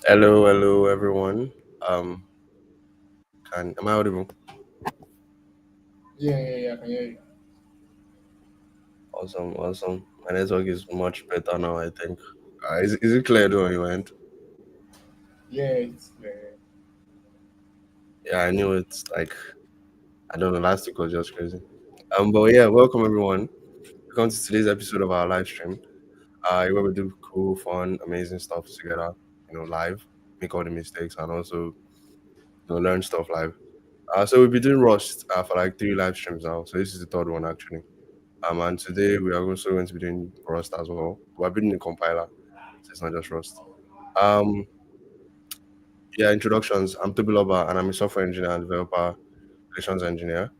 Hello, everyone. Um, can am I audible? Yeah, I can hear you. Awesome. My network is much better now. I think. Is it clear though on your end? Yeah, it's clear. Yeah, I knew it's like I don't know. Last week was just crazy. But yeah, welcome everyone. Welcome to today's episode of our live stream. Where we do cool, fun, amazing stuff together. Live, make all the mistakes, and also learn stuff live. So we'll be doing Rust for like three live streams now. So this is the third one actually. And today we are also going to be doing Rust as well. We're building a compiler, so it's not just Rust. Um, yeah, introductions. I'm Tobiloba, and I'm a software engineer and developer, relations engineer.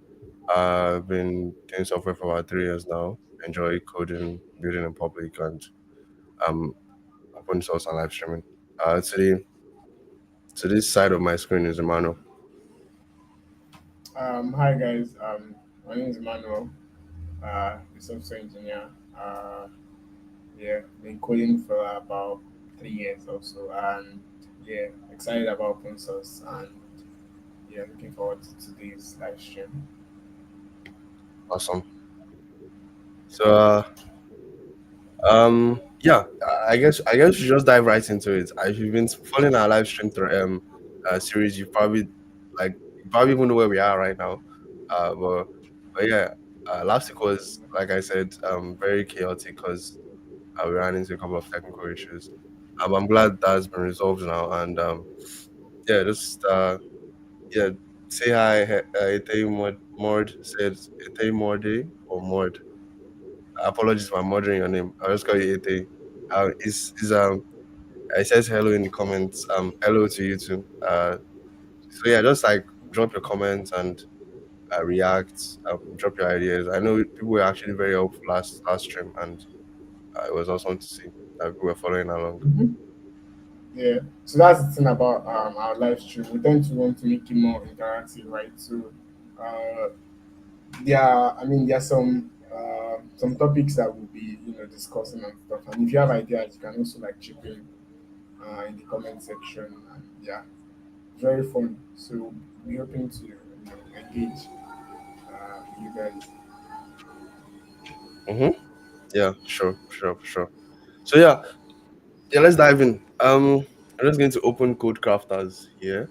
I've been doing software for about 3 years now. Enjoy coding, building in public, and um, open source and live streaming. Today, to this side of my screen is Emmanuel. Hi guys. My name is Emmanuel. The software engineer. Yeah, been coding for about 3 years or so, and yeah, excited about open source, and yeah, looking forward to today's live stream. Awesome. So, yeah, I guess we should just dive right into it. If you've been following our live stream through series, like you probably even know where we are right now. But yeah, last week was like I said, very chaotic because we ran into a couple of technical issues. I'm glad that's been resolved now, and yeah, just yeah, say hi, Ete Mord said Ete Morde or Mord. Apologies for murdering your name. I'll just call you Ete. It says hello in the comments. Hello to you too. So yeah, just like drop your comments and react. Drop your ideas. I know people were actually very helpful last stream, and it was awesome to see that people were following along. hmm Yeah, so that's the thing about our live stream. We tend to want to make it more interactive, right? So, uh, there are some topics that we'll be discussing and stuff. And if you have ideas, you can also like chip in the comment section. And yeah, very fun. So we're hoping to engage you guys. Mm-hmm. Yeah, sure. So yeah, let's dive in. I'm just going to open Code Crafters here.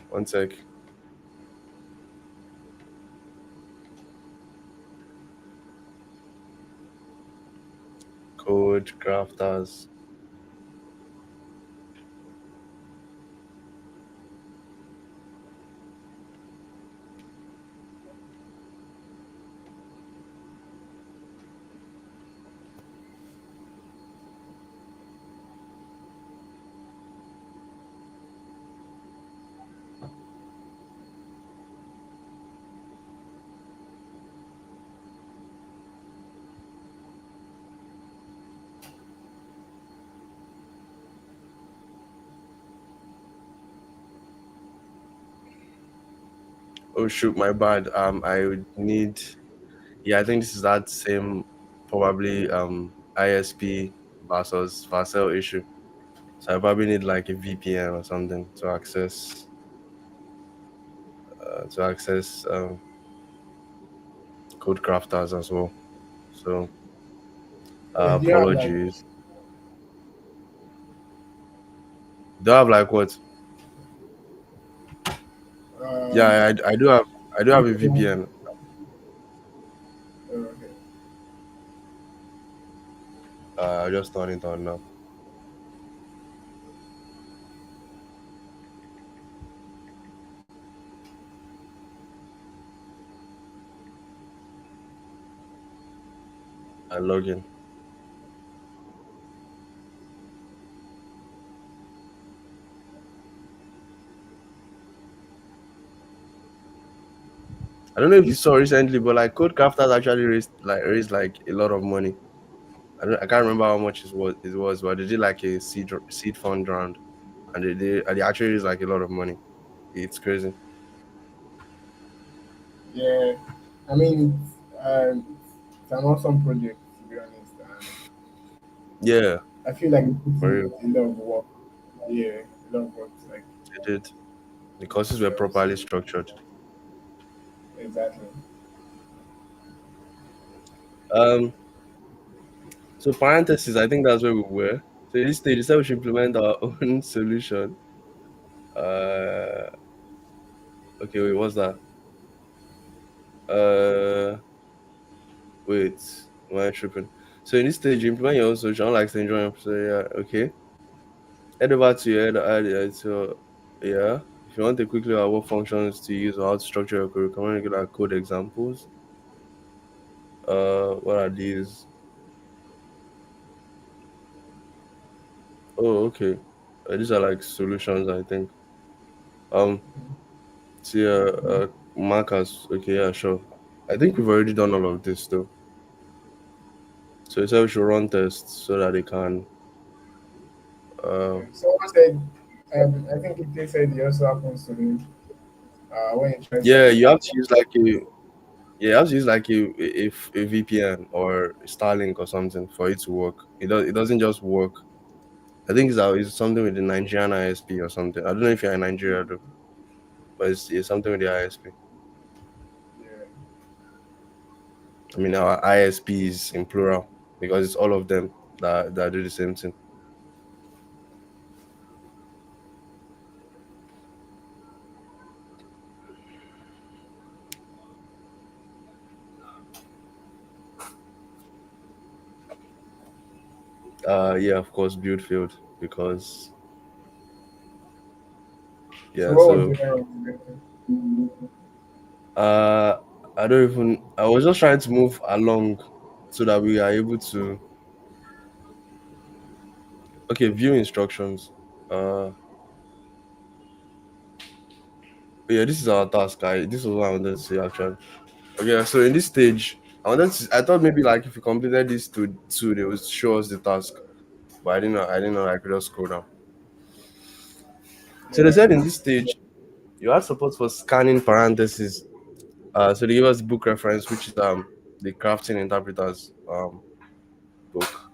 One sec. Code Crafters. Oh shoot, my bad. I would need. Yeah, I think this is that same probably ISP versus Vercel issue. So I probably need like a VPN or something to access Code Crafters as well. So Yeah, do you have like apologies. Do I have like what? um, Yeah, I do have a VPN? VPN. Okay. I just turned it on now. I log in. I don't know if you saw recently, but like Code Crafters actually raised like a lot of money. I can't remember how much it was, but they did like a seed fund round, and they actually raised like a lot of money. It's crazy. Yeah, I mean, it's an awesome project to be honest, and Yeah, I feel like it puts for in real. a lot of work. Yeah, a lot of work. Like They did. The courses were so, properly structured. exactly. Um, so parentheses, I think that's where we were. So in this stage, they said we should implement our own solution. Uh, okay, wait, what's that? Uh, wait, am I tripping? So in this stage, you implement your own solution, unlike the enjoyment. So yeah, okay. Head over to your head. So yeah, if you want to quickly at what functions to use or how to structure your code, come on, get our code examples. What are these? Oh, okay. These are like solutions, I think. Um, see, markers. Okay, yeah, sure. I think we've already done all of this though. So you said we should run tests so that they can. Uh, Yeah. Someone said, I think it said it also happens to him when he tries to yeah, you have access. to use like a yeah, you have to use like a VPN or Starlink or something for it to work. It doesn't just work. I think it's something with the Nigerian ISP or something. I don't know if you're in Nigeria though, but it's something with the ISP. Yeah. I mean, our ISPs in plural because it's all of them that do the same thing. Yeah, of course, build field because So yeah. what was So the error exactly? uh, I don't even. I was just trying to move along so that we are able to. Okay, view instructions. Uh, yeah, this is our task. This was what I wanted to say actually. Okay, so in this stage, I thought maybe like if we completed this two, they would show us the task, but I didn't know. I didn't know I could just scroll down. So they Yeah. said in this stage, you have support for scanning parentheses. So they give us book reference, which is the crafting interpreters book,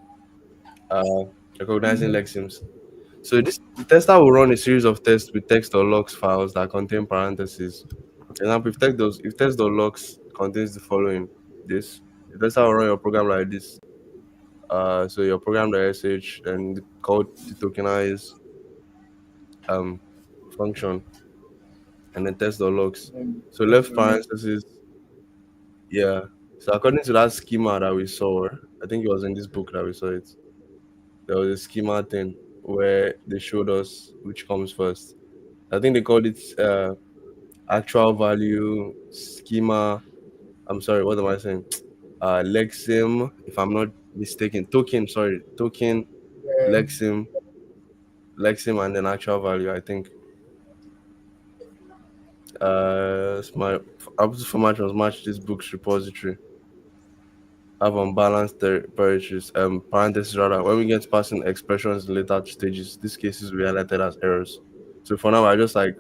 uh, recognizing lexemes. So this the tester will run a series of tests with text or logs files that contain parentheses. For example, if test.logs contains the following, this the tester will run your program like this. So your program.sh and called the tokenize um function and then test.logs. And So that's left the log. parentheses, yeah. So according to that schema that we saw, I think it was in this book that we saw it. There was a schema thing where they showed us which comes first. I think they called it actual value schema. I'm sorry, what am I saying? Lexim, if I'm not mistaken. Token, sorry, token, Yeah. Lexim, Lexim, and then actual value. I think. My Abu's format was match this book's repository. Have unbalanced territories, parentheses rather. When we get passing expressions in later stages, these cases will be highlighted as errors. So for now, I just like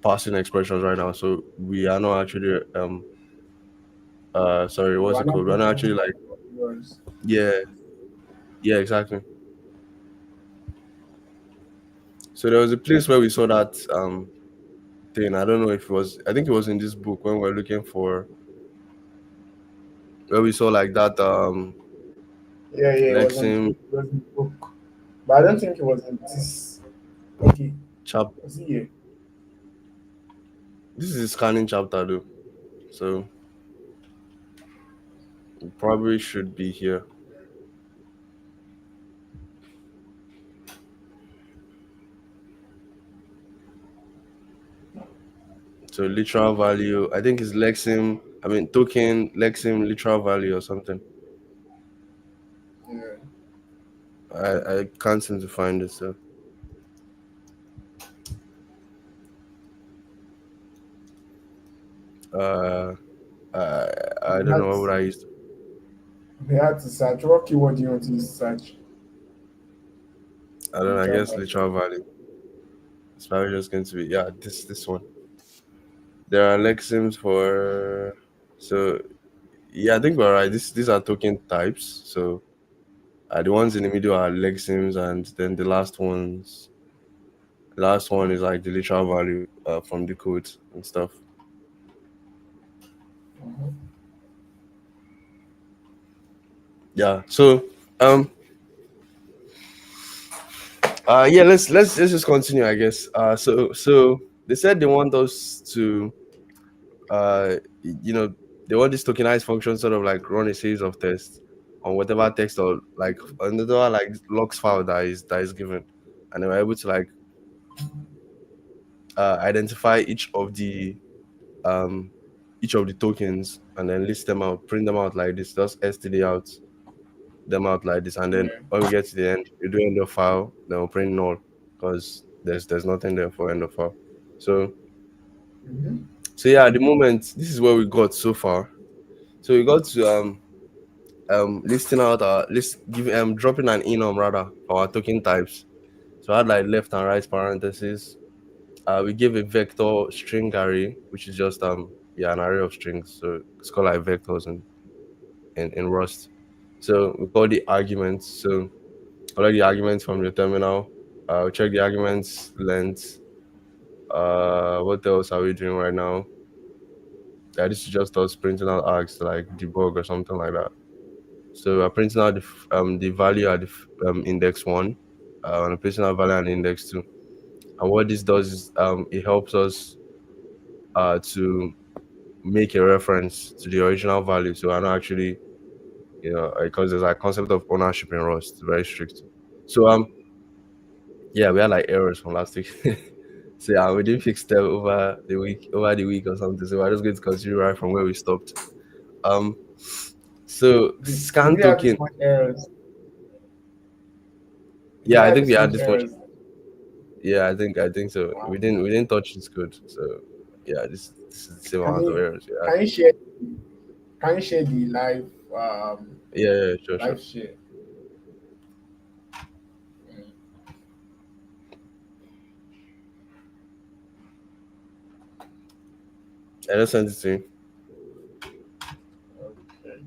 passing expressions right now. So we are not actually sorry, You what's are it not called? We're not getting actually like yours. yeah, yeah, exactly. So there was a place where we saw that thing. I don't know if it was. I think it was in this book when we were looking for where we saw like that Yeah, yeah, it was on Lexim it was in the book. But I don't think it was in this. Okay, chapter. was it here? This is a scanning chapter though, so it probably should be here. So literal value, I think it's Lexim. I mean token Lexim literal value or something. Yeah. I can't seem to find it. So uh, I I don't know what would I use. We had to search. What keyword do you want to use to search? I don't know. I Literal guess value. literal value. It's probably just going to be yeah. This one. There are Lexims for so yeah. I think we're right. These are token types. So The ones in the middle are lexemes, and then the last one is like the literal value from the code and stuff. Mhm. Yeah. So yeah, let's just continue, I guess. So they said they want us to you know, they want this tokenized function sort of like run a series of tests on whatever text or like another like logs file that is given, and they were able to like identify um each of the tokens and then list them out, print them out like this, just std out them out like this, and then Yeah. when we get to the end, you do end of file, then we'll print null because there's nothing there for end of file. So Mhm. so yeah, at the moment, this is where we got so far. So we got to listing out our list, giving dropping an enum rather for our token types. So I had like left and right parentheses. We gave a vector string array, which is just yeah, an array of strings. So it's called like vectors in Rust. So we call the arguments. So collect the arguments from your terminal. We check the arguments length. What else are we doing right now? Yeah, this is just us printing out args to like debug or something like that. So we're printing out the value at the index one, and printing out value at index two. And what this does is it helps us to make a reference to the original value. So I'm not actually, you know, because there's a concept of ownership in Rust, very strict. So yeah, we had like errors from last week. So yeah, we didn't fix them over the week or something. So we're just going to continue right from where we stopped. Um, so Did scan we have this token. much errors? Did we Yeah, I have think we this had much this much. errors? Yeah, I think so. Wow. We didn't touch this code. So yeah, this is the same Can amount of you errors we had. can you share can you share the Yeah, yeah, sure, sure. live share? Mm, I just sent it to you. okay.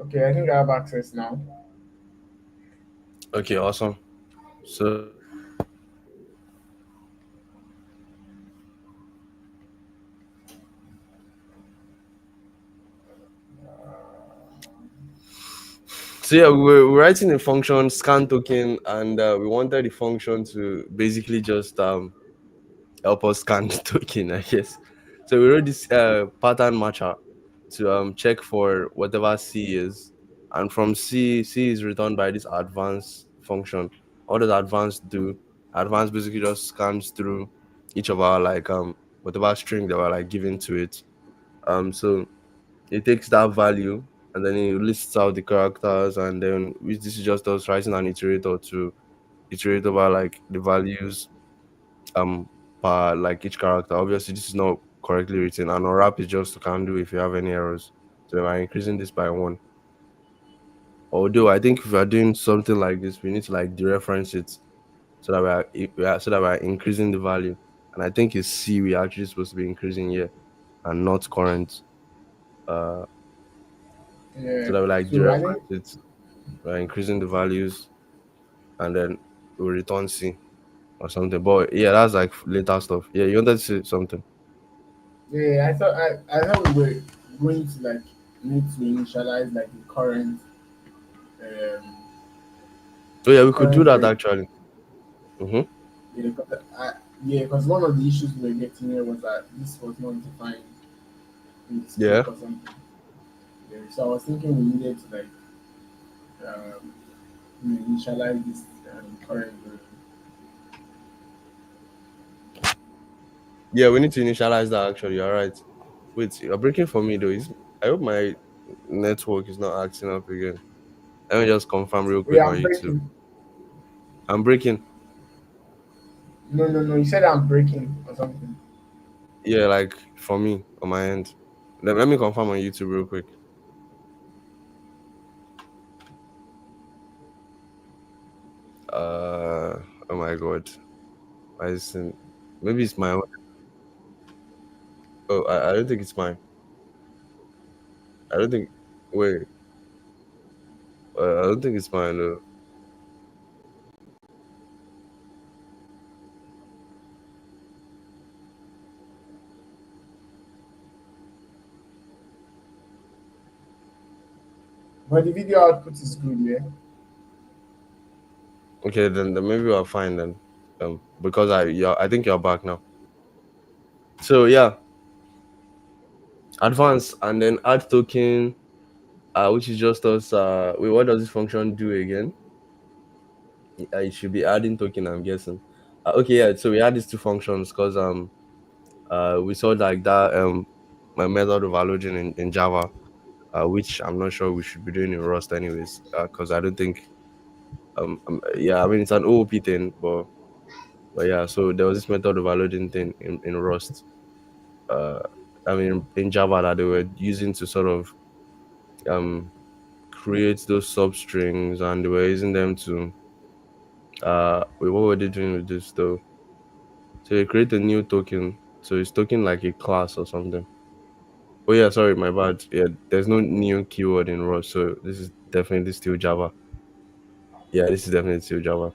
Okay, I think I have access now. Okay, awesome. So so yeah, we're writing a function scan token, and we wanted the function to basically just help us scan the token, I guess. So we wrote this pattern matcher to check for whatever C is, and from C is returned by this advance function. What does advance do? Advance basically just scans through each of our like whatever string that we're like giving to it. So it takes that value and then it lists out the characters, and then this is just us writing an iterator to iterate over like the values um per like each character. Obviously, this is not correctly written, and unwrap is just to can do if you have any errors. So I'm increasing this by one. Although I think if we are doing something like this, we need to like dereference it so that so that we're increasing the value. And I think it's C we are actually supposed to be increasing here and not current. Uh, so Yeah. that we like So I dereference think it, we're increasing the values, and then we return C or something. But yeah, that's like later stuff. Yeah, you wanted to say something? yeah, I thought we were going to like need to initialize like the um Oh yeah, we could do current that rate. actually. Mm-hmm. Yeah, because one of the issues we were getting here was that this was not defined in the Yeah. spec or something. Yeah, so I was thinking we needed to like um, initialize this currently. Yeah, we need to initialize that. Actually, you're right. Wait, you're breaking for me though. I hope my network is not acting up again. Let me just confirm real Oh, yeah, quick on I'm YouTube. breaking. I'm breaking. No, no, no. You said I'm breaking or something. Yeah, like for me on my end. Let me confirm on YouTube real quick. Oh my god. Why is it? Maybe it's my own. Oh, I don't think it's mine. I don't think. Wait, I don't think it's mine though. But the video output is good, yeah. Okay, then maybe we're fine then. Because I think you're back now. So yeah, advance and then add token, which is just us. Wait, what does this function do again? It should be adding token, I'm guessing. Okay, yeah. So we had these two functions because we saw like that my method overloading in Java, which I'm not sure we should be doing in Rust anyways, because I don't think yeah, I mean it's an OOP thing, but yeah. So there was this method overloading thing in Rust. Uh, I mean in Java that they were using to sort of um create those substrings, and they were using them to wait, what were they doing with this though? So they create a new token. So it's token like a class or something. Oh yeah, sorry, my bad. Yeah, there's no new keyword in Rust, so this is definitely still Java. Yeah, this is definitely still Java.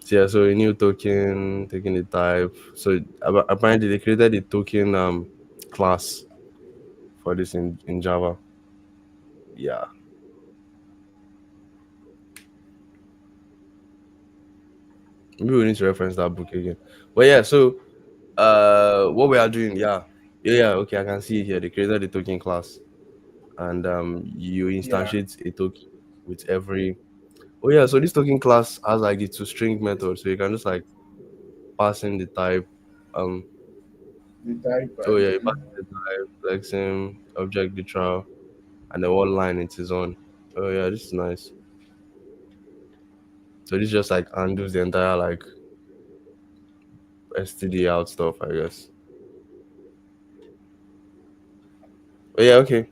So yeah, so a new token, taking the type. So apparently they created a token class for this in Java. Yeah, maybe we need to reference that book again. But yeah, so what we are doing, yeah, okay, I can see it here. They created a token class, and you Yeah, instantiate a token with every. Oh yeah, so this token class has like the toString method, so you can just like pass in the type. Um, the type oh and yeah, you pass then in the type, flexing, object literal, and then what line it is on. Oh yeah, this is nice. So this just like handles the entire like STD out stuff, I guess. But yeah, okay.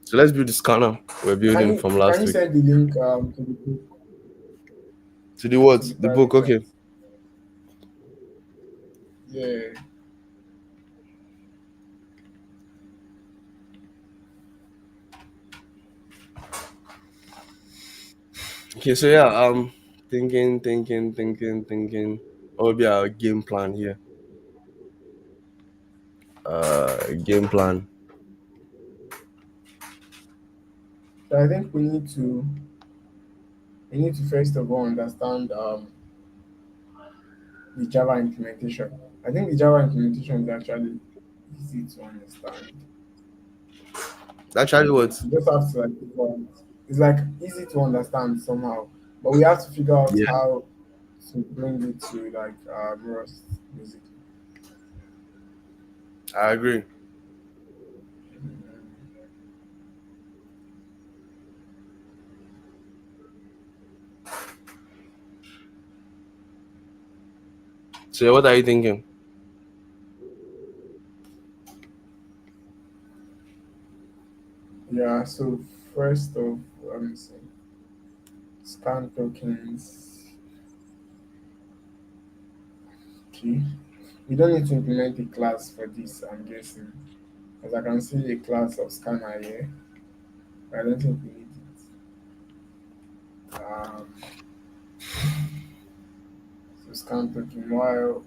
So let's build the scanner we're building from can last you week. send the link to the book, To the to what? the The book, private chat? okay. Yeah, Okay, so yeah, thinking. What would be our game plan here? Game plan. so I think we need to first of all understand the Java implementation. I think the Java implementation is actually easy to understand. Actually, Like what? you just have to like figure out. It's like easy to understand somehow, but we have to figure out Yeah, how to bring it to like Rust basically. I agree. So what are you thinking? Yeah. So first of let me see, scan tokens. Okay. We don't need to implement a class for this. I'm guessing, as I can see a class of scanner here. But I don't think we need it. So scan token while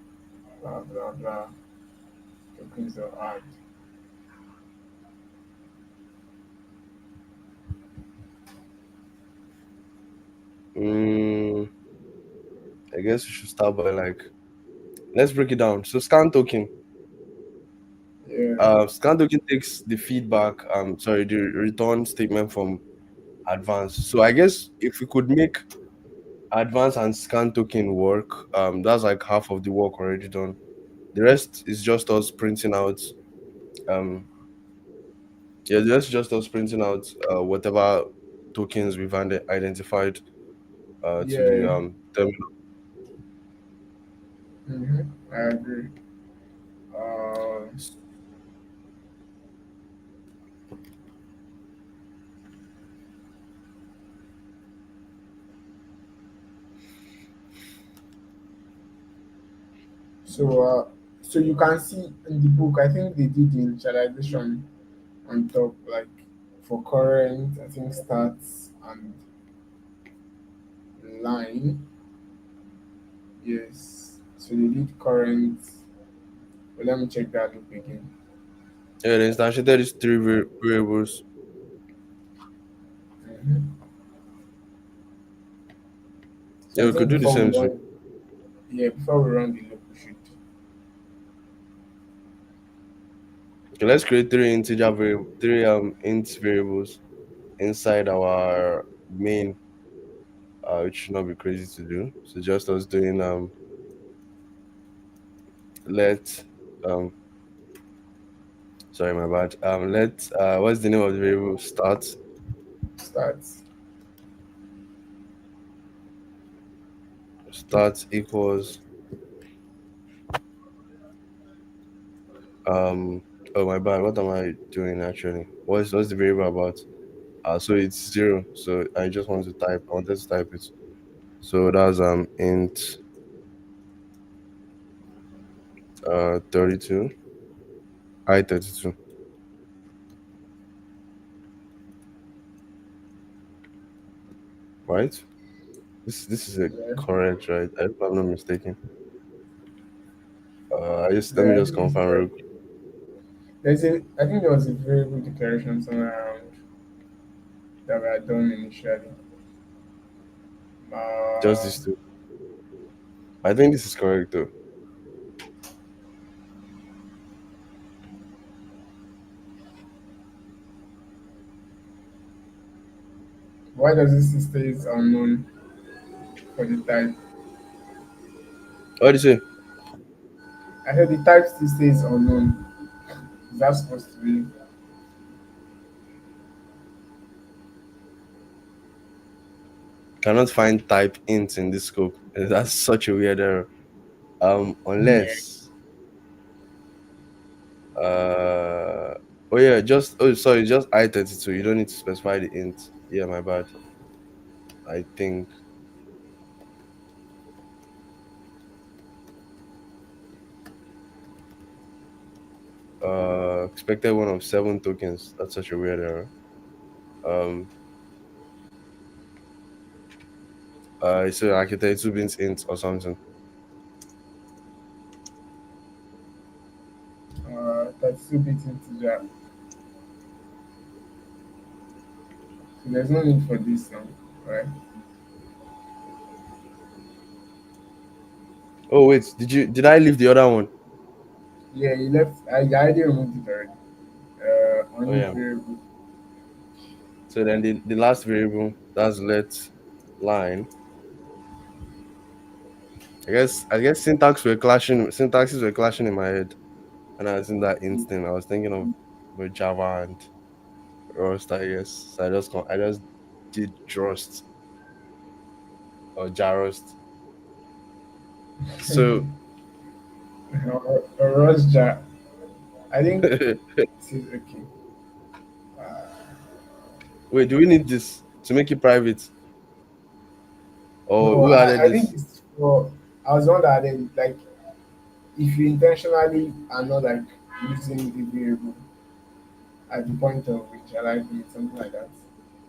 blah blah blah tokens are add. Mm, I guess we should start by like let's break it down. So scan token. Yeah. Scan token takes the feedback. Sorry, the return statement from advanced. So I guess if we could make advanced and scan token work, that's like half of the work already done. The rest is just us printing out um yeah, the rest is just us printing out whatever tokens we've identified to the Yeah. terminal. I agree. Uh, so so you can see in the book, I think they did the initialization on top, like for current, I think starts and line. Yes. So they did current. But let me check that loop again. Yeah, they instantiated these three variables. hmm So Yeah, I we could think do the before we same too. run, yeah, before we run the loop, we should. Okay, let's create three int variables inside our main, which should not be crazy to do. So just us doing let um sorry, my bad. Let what's the name of the variable? Start. Start equals um oh my bad. What am I doing actually? What's the variable about? So it's zero. So I just want to type. I wanted to type it. So that's int 32 I 32, right? This is a Yeah. correct, right? I hope I'm not mistaken. Let me Yeah, I just think it's confirm real correct. quick. I think there was a variable declaration somewhere around that we had done initially. Just Uh, these two. I think this is correct though. why does this stays unknown for the type? What do you say? I said the type still stays unknown. Is that supposed to be? Cannot find type int in this scope. That's such a weird error. Yeah. Unless uh oh yeah, just I 32. You don't need to specify the int. Yeah, my bad. I think expected one of seven tokens. That's such a weird error. Um so architect 2 bits int or something. That's 2 bit integer. So there's no need for this now, right? Oh wait, did I leave the other one? Yeah, you left. I already removed it already. Oh On yeah. variable. So then the last variable, that's let line. I guess syntaxes were clashing in my head when I was in that instant. I was thinking of with Java and Rust, I guess. So I just did Drust or Jarust. So Or Rosja. I think it is okay. wait, do we need this to make it private? Or No, who added I think this? it's for. I was the one that added it. Like, if you intentionally are not like using the variable at the point of initializing it, something like that.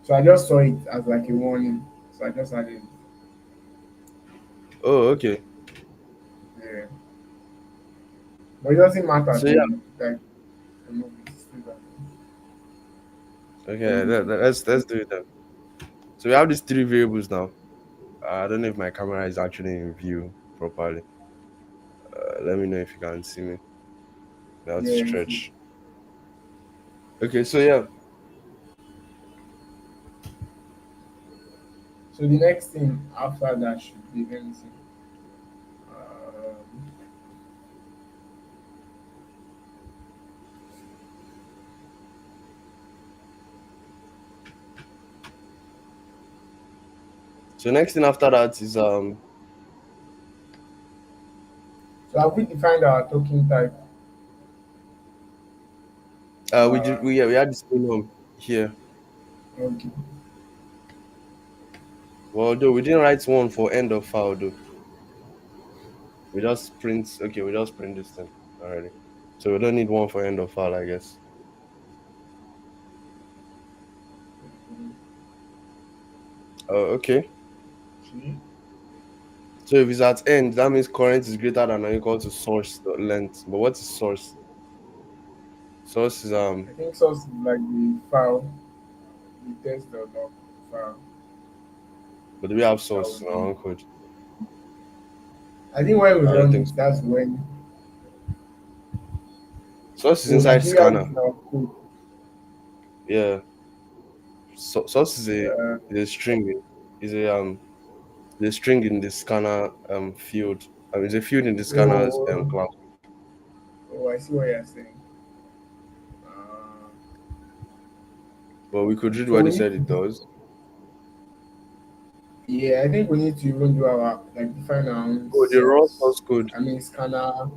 So I just saw it as like a warning. So I just added it. Oh, okay. Yeah. But it doesn't matter So yeah, to like remove it. Still that. okay, let's do it then. So we have these three variables now. I don't know if my camera is actually in view properly. Let me know if you can see me. Now to Yeah, you see. stretch. Okay, so yeah, So the next thing after that should be, let me see. Um, So next thing after that is so have we defined our token type? we did Uh, we had the same one here. okay. Well, though we didn't write one for end of file though. We just print this thing already. So we don't need one for end of file, I guess. Oh, okay. See? So if it's at end, that means current is greater than or equal to source length. But what is source? Source is I think source is like the file, the test.log file but do we have that source would in our be. own code? I think when we I don't run think it, so. that's when. Source is Oh, like inside do we have it scanner. in our code? Yeah. Source Uh, is a string. Is a the string in the scanner field. It's a field in the scanner's oh, class. oh, I see what you're saying. Uh, But we could read so what we they need said to it do, does. yeah, I think we need to even do our, like, define our own Oh, the raw source. source code I mean, scanner.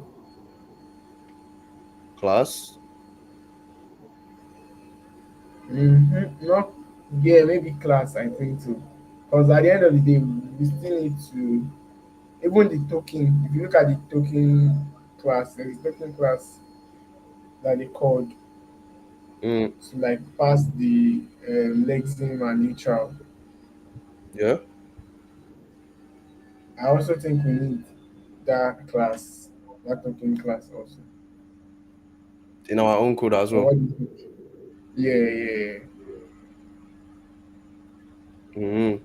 class. No, yeah, maybe class, I think too. Because at the end of the day, we still need to, even the token, if you look at the token class, there is token class that they called Mm, to like pass the lexeme and neutral. yeah. I also think we need that class, that token class also. In our own code as Or well. what do you think? Yeah, yeah, yeah. Mm.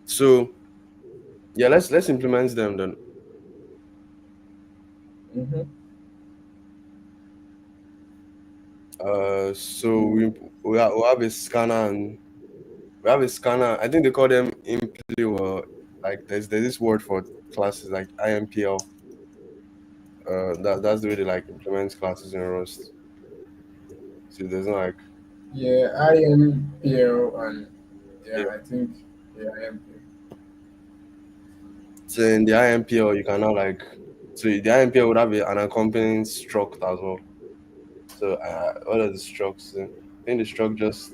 So yeah, let's implement them then. Mm-hmm. So we have a scanner and we have a scanner. I think they call them impli or like there's this word for classes like IMPL. That's the way they like implement classes in Rust. So there's no like Yeah, IMPL and yeah. yeah, I think yeah, IMPL. So in the IMPL you can now like so the IMPL would have an accompanying struct as well. So what are the structs? I think the struct just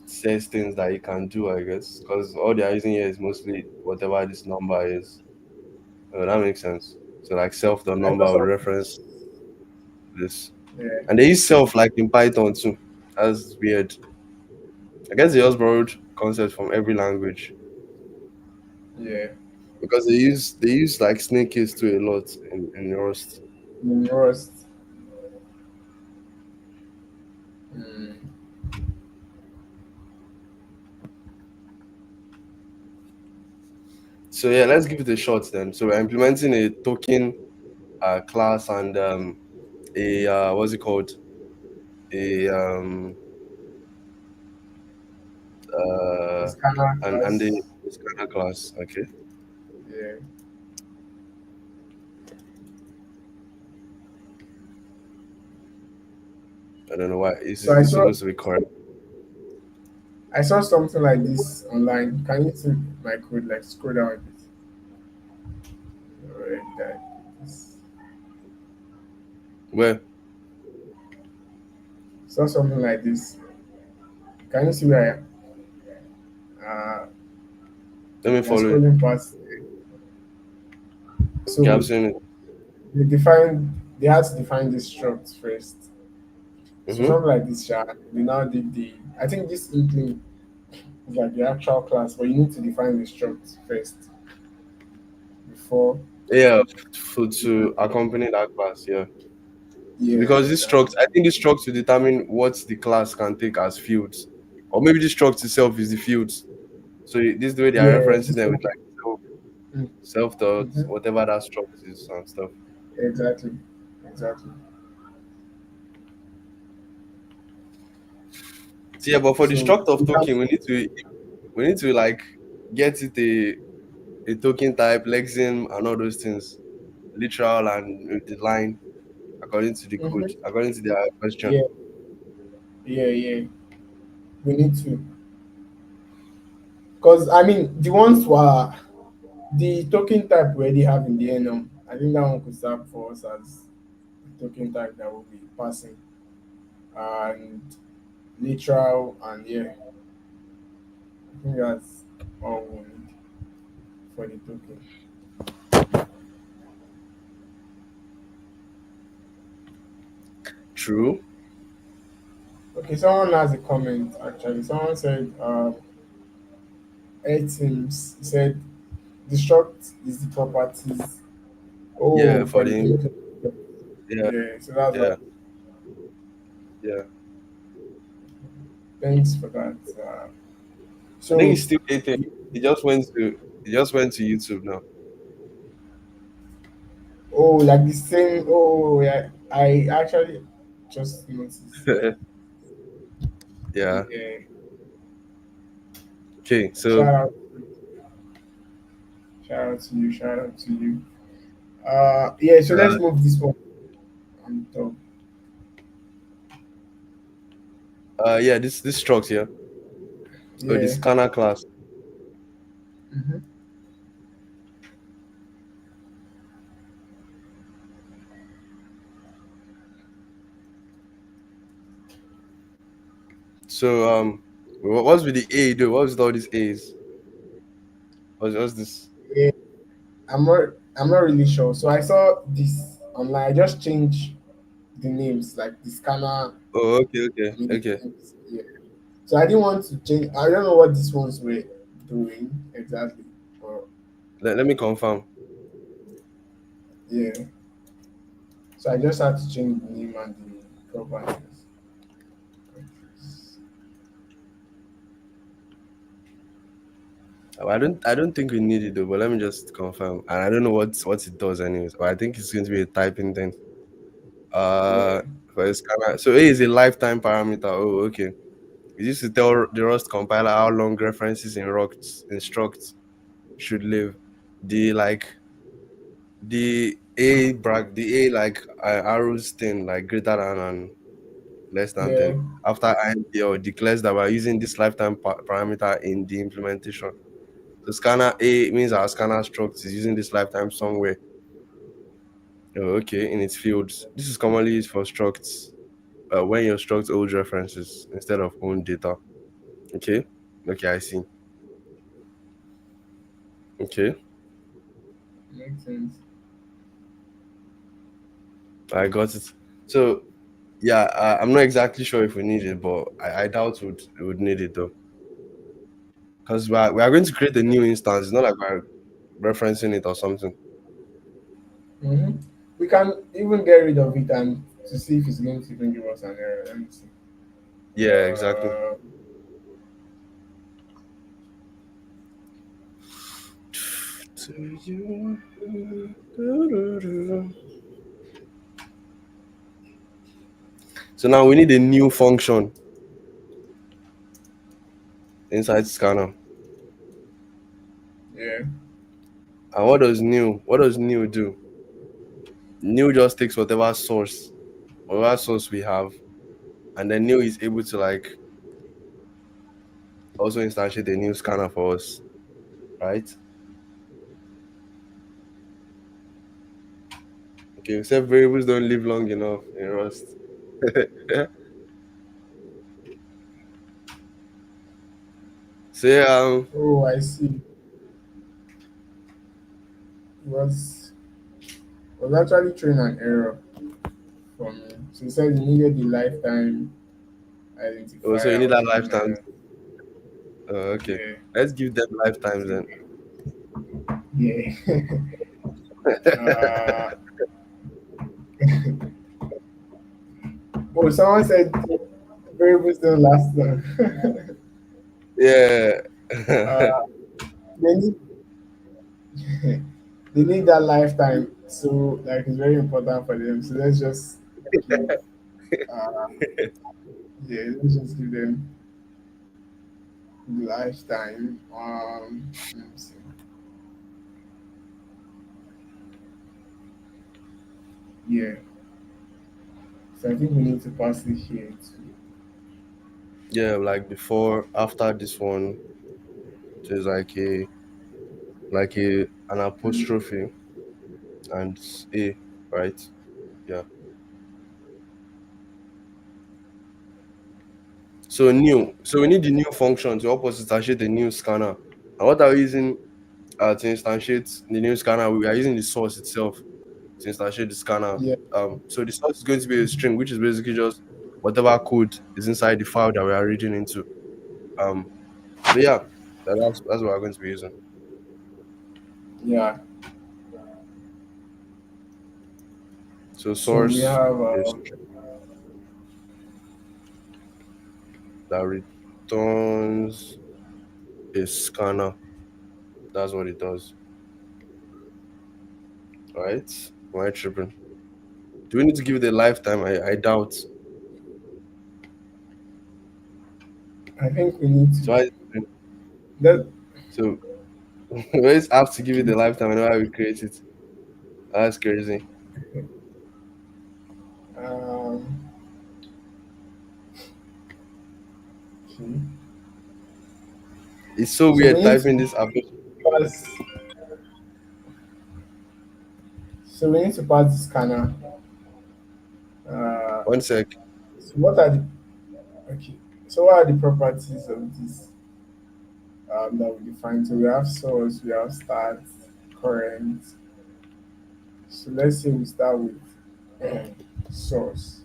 says things that you can do, I guess, because all they are using here is mostly whatever this number is. That makes sense. So like self the I saw number would some. reference this, Yeah, and they use self like in Python too. That's weird. I guess they just borrowed concepts from every language yeah. because they use like snake case too a lot in Rust. In Rust. Mm. So yeah, let's give it a shot then. So we're implementing a token class and a what's it called? A The uh scanner and class. the scanner class. Okay. Yeah. I don't know why. So Is this supposed to be correct? I saw something like this online. Can you see my code, like scroll down a bit? Alright, Well, saw something like this. Can you see where let me you're follow you. scrolling past? Okay, I've So seen it. they had to define this struct first. So Mm-hmm. something like this, Sha, they now did the, I think this inkling is like the actual class, but you need to define the struct first before. Yeah, to accompany that class, yeah. Yeah, Because this struct, exactly. I think this struct to determine what the class can take as fields. or maybe the struct itself is the fields. So this is the way they are Yeah, referencing them with like mm, self thoughts, mhm, whatever that struct is and stuff. exactly, exactly. So yeah, but for the So struct of we can, token, we need to like get it a token type, lexeme, and all those things, literal and the line according to the code, mhm, according to their question. yeah, yeah, yeah. We need to, because I mean, the ones were the token type we already have in the enum. I think that one could serve for us as the token type that will be passing and literal and yeah. I think that's all we need for the token. True. Okay, someone has a comment actually. Someone said, Teams said, destruct is the properties. Yeah, Oh, for for the the implement. yeah, Yeah, so that's yeah, what. yeah. Thanks for that. I think So, he's still eating. He just went to YouTube now. oh, like the same. Oh, yeah. I actually just noticed. Yeah. Yeah. Okay. So Shout out, shout out to you. Shout out to you. Yeah. So let's uh move this one on top. yeah, this struct here. Oh, the Yeah. scanner class. Hmm. So what's with the A though? What's with all these A's? What's this? Yeah. I'm not really sure. So I saw this online. I just changed the names, like the scanner. Oh, okay, okay, I mean the okay. names. Yeah. So I didn't want to change. I don't know what these ones were doing exactly. But Let me confirm. yeah. So I just had to change the name and the properties. I don't think we need it though, but let me just confirm. And I don't know what it does anyways, but I think it's going to be a typing thing. Yeah. Uh for a scanner. So A is a lifetime parameter. Oh, okay. It used to tell the Rust compiler how long references in Rust instructs should live. The like the A like arrows thing like greater than and less than Yeah. 10 after IMPL declares that we're using this lifetime parameter in the implementation. So scanner A means our scanner struct is using this lifetime somewhere. Oh, okay, in its fields. This is commonly used for structs when your struct old references instead of own data. Okay, okay, I see. Okay, Makes sense. I got it. So yeah, I'm not exactly sure if we need it, but I doubt we would need it though, because we are going to create a new instance. It's not like we're referencing it or something. Hmm. We can even get rid of it and to see if it's going to even give us an error. Let me see. Yeah, exactly. Uh, To you. So now we need a new function inside scanner. yeah. And what does new do? New just takes whatever source we have, and then new is able to like also instantiate a new scanner for us, right? Okay, except variables don't live long enough in Rust. So yeah, Oh, I see. It was actually throwing an error for me. So it said you needed the lifetime oh, so you identifier need or that something like lifetime. that. Okay, Yeah. let's give them lifetimes then. Yeah. uh, oh, someone said variables don't last long. Yeah. Uh, they need they need that lifetime, so like it's very important for them. So let's just give uh yeah, let's just give them the lifetime. Let me see. Yeah, so I think we need to pass it here too. Yeah, like before, after this one, there's like a an apostrophe and a, right? Yeah. So new. So we need the new function to help us instantiate the new scanner. And what are we using to instantiate the new scanner? We are using the source itself to instantiate the scanner. Yeah, So the source is going to be a string, which is basically just whatever code is inside the file that we are reading into. Um, so yeah, that's what we're going to be using. yeah. So So we source have is string that returns a scanner. That's what it does. All right. Am I tripping? Do we need to give it a lifetime? I doubt. I think we need So to I that so we always have to give it a lifetime whenever we create it. That's crazy. um okay. It's so So we weird need typing to this application. pass so we need to pass the scanner. Uh One sec. so what are the okay. So what are the properties of this that we define? So we have source, we have start, current. So let's say we start with source.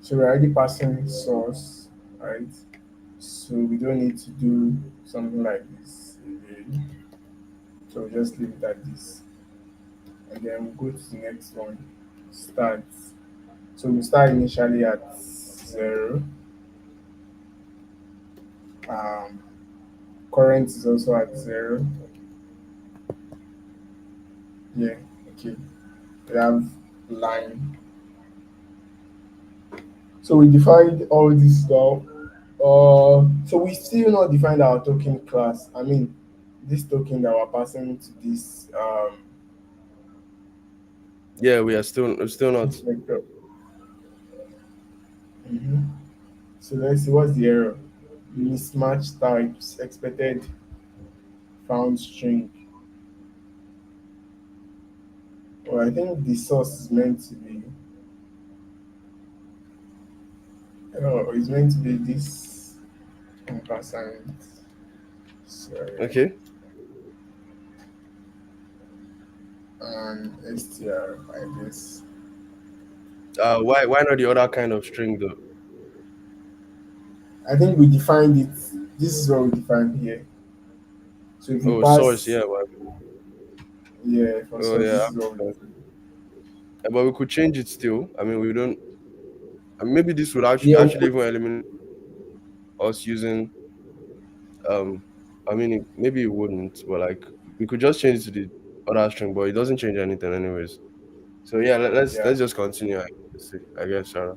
So we're already passing source, right? So we don't need to do something like this again. So we just leave it at this. And then we go to the next one. Start. So we start initially at 0. Um, current is also at 0. Yeah, okay. We have line. So we defined all this now. So we still not defined our token class. I mean, this token that we're passing to this Yeah, we're still not. this vector. Mhm. So let's see what's the error. Mismatch types expected found string. Well, I think the source is meant to be. Oh, it's meant to be this ampersand. Sorry, Okay. and str. I guess. Why not the other kind of string though? I think we defined it. This is what we defined here. So if we Oh, source, pass, yeah, yeah, for oh source, yeah. this is what we uh, defined. But we could change it still. I mean, we don't. Maybe this would actually Yeah, we actually put, even eliminate us using. Um, I mean, maybe it wouldn't, but like we could just change it to the other string, but it doesn't change anything anyways. So yeah, yeah. let's just continue. I guess, Sarah.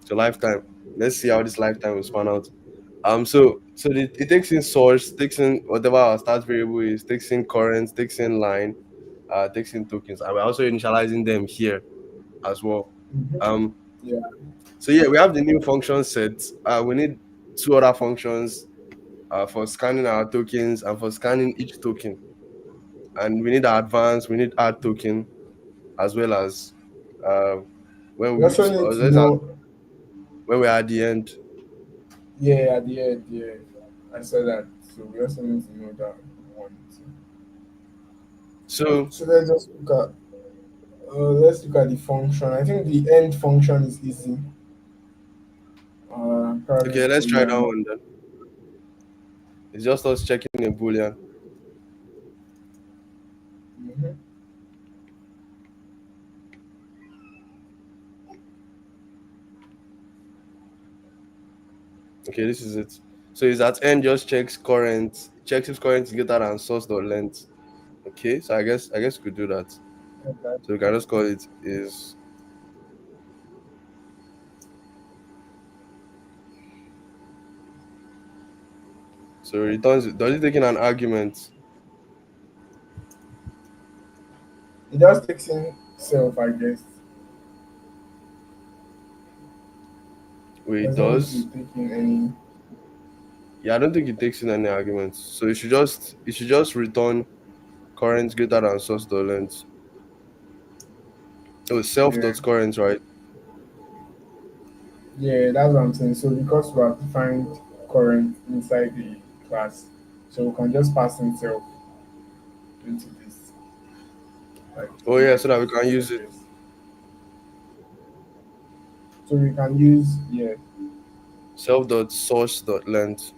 So lifetime. Let's see how this lifetime will span out. It takes in source, takes in whatever our start variable is, takes in current, takes in line, takes in tokens, and we're also initializing them here as well. Mhm. Um, Yeah. so yeah, we have the new function set. We need two other functions for scanning our tokens and for scanning each token. And we need our advance, we need add token, as well as uh, when We we also so, need to let's add, know, when we're at the end. yeah, at the end, yeah. I said that. So we also need to know that one. Too. So So let's look at the function. I think the end function is easy. okay, Private let's try that boolean. one then. It's just us checking a boolean. Mhm. Okay, this is it. So is at end just checks current, checks if current is greater than source dot length. Okay, so I guess we could do that. Okay. So we can just call it is. So returns, does it take in an argument? It just takes in self, I guess. Wait, it Doesn't need to does. take in any. Yeah, I don't think it takes in any arguments. So it should just return current greater than source dot length. Oh, self Yeah. dot current, right? Yeah, that's what I'm saying. So because we have defined current inside the class, so we can just pass in self into this, like Oh the yeah, so next that we step, can I use it. guess. So we can use, yeah, Self dot source dot length.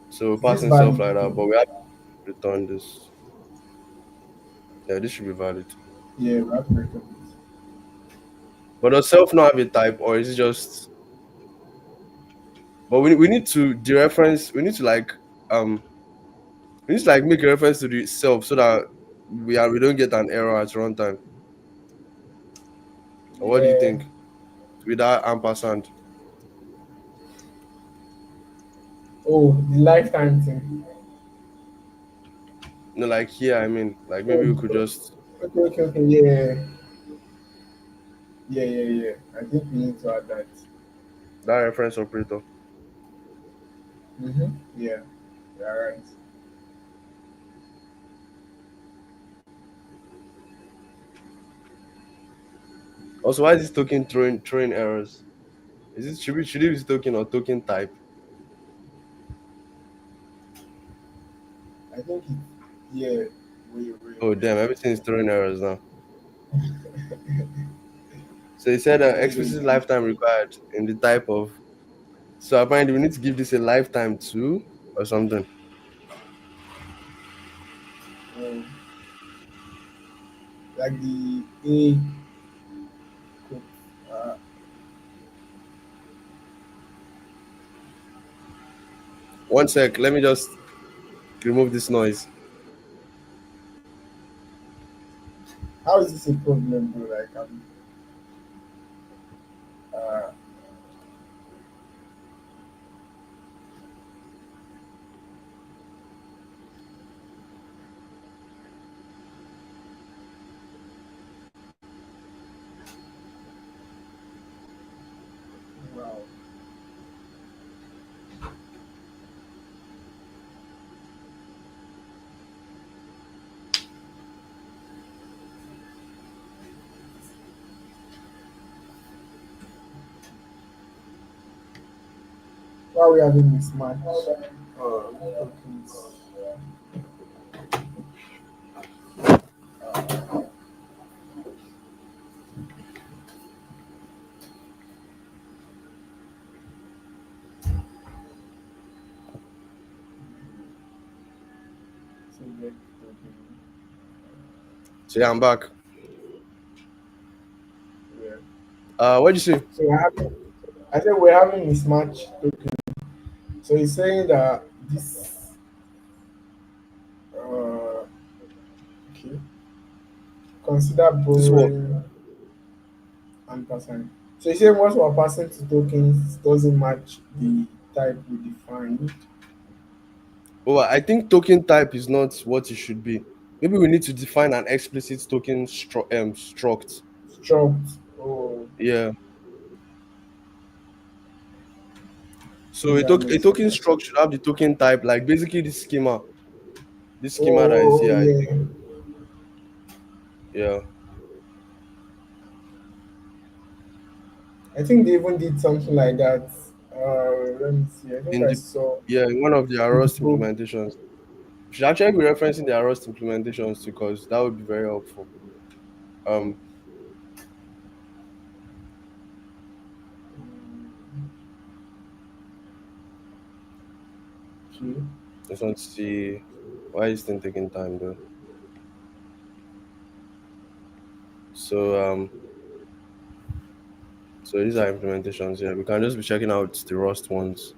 So is this passing self valid like that, though? but we have to return this. Yeah, this should be valid. Yeah, we have to return this. But does self not have a type, or is it just? But we need to dereference. Um we need to like make a reference to the self so that we don't get an error at runtime. Or what do you Yeah. think? With that ampersand. Oh, the lifetime thing. No, like here, I mean, like maybe we Oh, could just okay, okay, okay. Yeah, yeah, yeah, yeah. I think we need to add that. that reference operator. Mm-hmm. Yeah, yeah, right. Also, why is this token throwing errors? Is it should it be token or token type? I think it, yeah. Wait, Oh damn, everything is throwing errors now. So he said Let's just explicit see. lifetime required in the type of. So apparently we need to give this a lifetime too or something. Um, like the A code. Uh, One sec, let me just remove this noise. how is this a problem, bro? Like, uh, wow. Why are we having mismatch? Tokens. Select token. So yeah, I'm back. Yeah. What'd you say? So we're having. I said we're having mismatch token. So he's saying that this. Okay. Consider This what? borrowing and passing. So he said once we're passing to tokens doesn't match the type we defined. Oh, I think token type is not what it should be. Maybe we need to define an explicit token struct. Struct. Oh, Yeah. So okay, that a makes token sense. struct should have the token type, like basically this schema that is Oh, here. I think. yeah. Yeah. I think they even did something like that. Let me see. I think In I the saw Yeah, in one of the in the Rust code. implementations. We should actually be referencing the Rust implementations because that would be very helpful. Um, Okay. just want to see why is this thing taking time though. So So these are implementations. Yeah, we can just be checking out the Rust ones,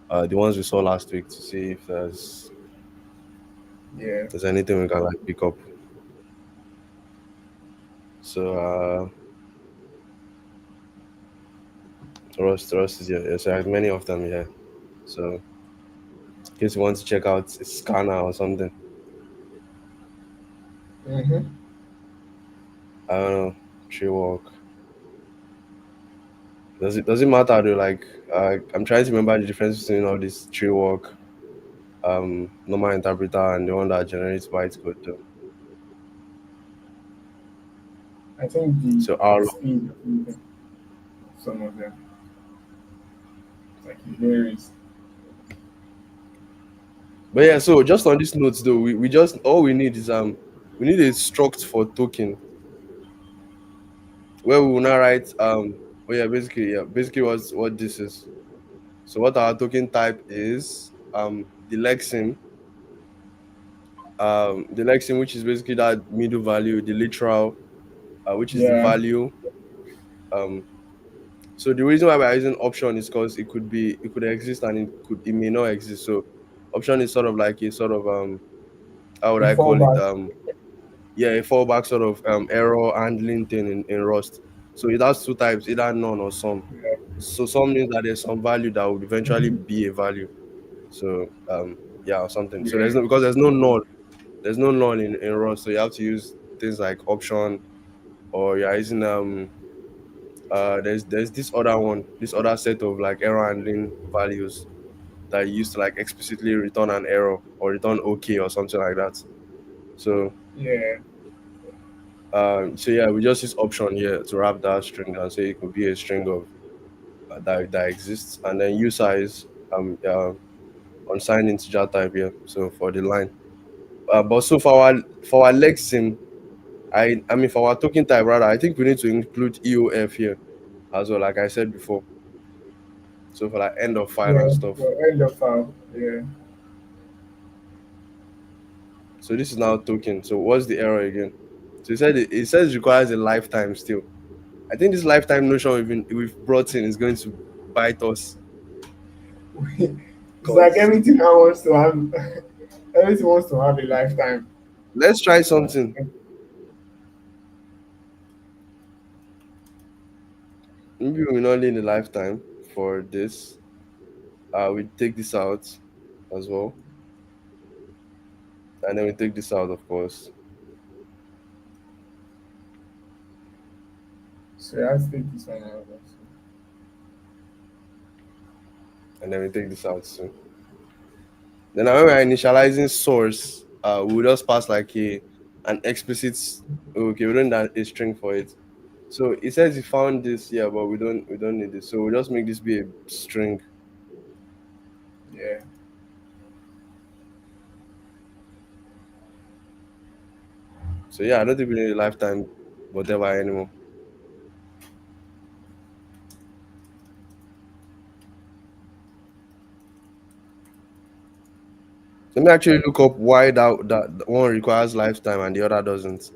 the ones we saw last week to see if Yeah. there's anything we can like pick up. So Rust is yeah. So I have many of them here. So in case you want to check out a scanner or something, Mm-hmm. I don't know, tree walk. Does it matter though? Like I'm trying to remember the difference between all this tree walk, normal interpreter, and the one that generates bytecode though. I think So how the long? speed of moving of some of them, like it varies. But yeah, so just on this note though, we just all we need is we need a struct for token where we will now write oh yeah basically what this is. So what our token type is the lexeme, which is basically that middle value, the literal, which is the Yeah. value. um so the reason why we're using option is because it could exist and it may not exist. So option is sort of like a sort of how would A I call it, fallback. yeah, a fallback sort of error handling thing in Rust. So it has two types, either none or some. Yeah. So some means that there's some value that would eventually Mm-hmm. be a value. So yeah, or something. So Yeah. because there's no null in Rust. So you have to use things like option, or you're using there's this other set of like error handling values that you use to like explicitly return an error or return okay or something like that. So Yeah. so yeah, we just use option here to wrap that string and say it could be a string of that exists, and then usize unsigned integer type here. So for the line, but so for our lexeme, I mean for our token type rather, I think we need to include EOF here as well, like I said before. So for like end of file and Yeah. stuff. Well, end of file. Yeah. So this is now token. So what's the error again? So it says requires a lifetime still. I think this lifetime notion we've brought in is going to bite us It's like because everything I wants to have. Everything wants to have a lifetime. let's try something. Maybe we will not need a lifetime for this. We take this out as well, and then we take this out, of course, So I have to take this one out also. and then we take this out too. Then when we're initializing source, we'll just pass like an explicit. Okay, we don't need a string for it. So it says he found this, yeah, but we don't need this. So we'll just make this be a string. Yeah. So yeah, I don't think we need a lifetime whatever anymore. Let me actually look up why that one requires lifetime and the other doesn't.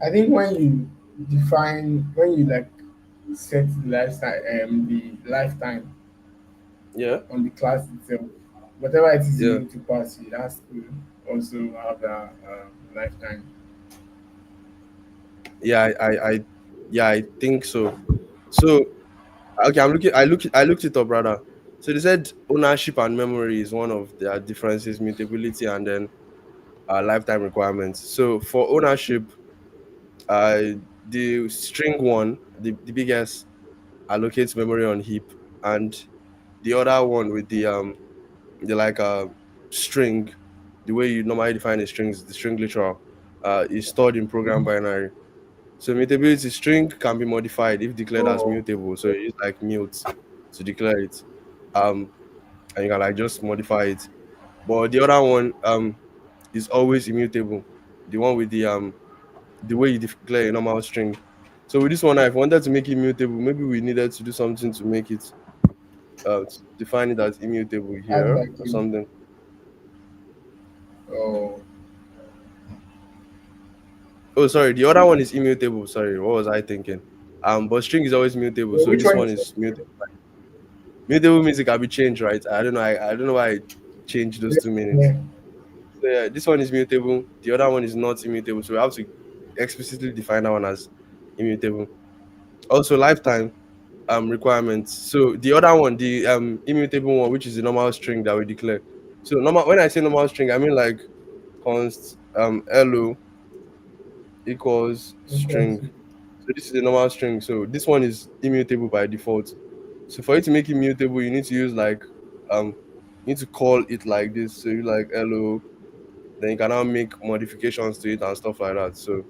I think when you like set the lifetime Yeah, on the class itself, whatever it is you yeah, need to pass, it has to also have a lifetime. yeah. Yeah, I think so. So okay, I looked it up rather. So they said ownership and memory is one of their differences, mutability and then lifetime requirements. So for ownership, uh, the string one, the biggest allocates memory on heap, and the other one with the like string, the way you normally define a string is the string literal, is stored in program binary. So mutability string can be modified if declared as Oh, mutable. So you use like mute to declare it. Um, and you can like just modify it. But the other one is always immutable. The one with the way you declare a normal string. So with this one, if I wanted to make it mutable, maybe we needed to do something to make it to define it as immutable add here like or you. something. Oh, Oh, sorry. The other one is immutable. Sorry, what was I thinking? But string is always mutable, well, so which this one one is is mutable. Mutable means it can be changed, right? I don't know why I changed those two meanings. yeah. So yeah, this one is mutable. The other one is not immutable. So we have to explicitly define that one as immutable. Also, lifetime requirements. So the other one, the immutable one, which is the normal string that we declare. So normal, when I say normal string, I mean like const hello equals Equals string. to. So this is the normal string. So this one is immutable by default. So for you to make it mutable, you need to use like you need to call it like this. So you like hello, then you can now make modifications to it and stuff like that. So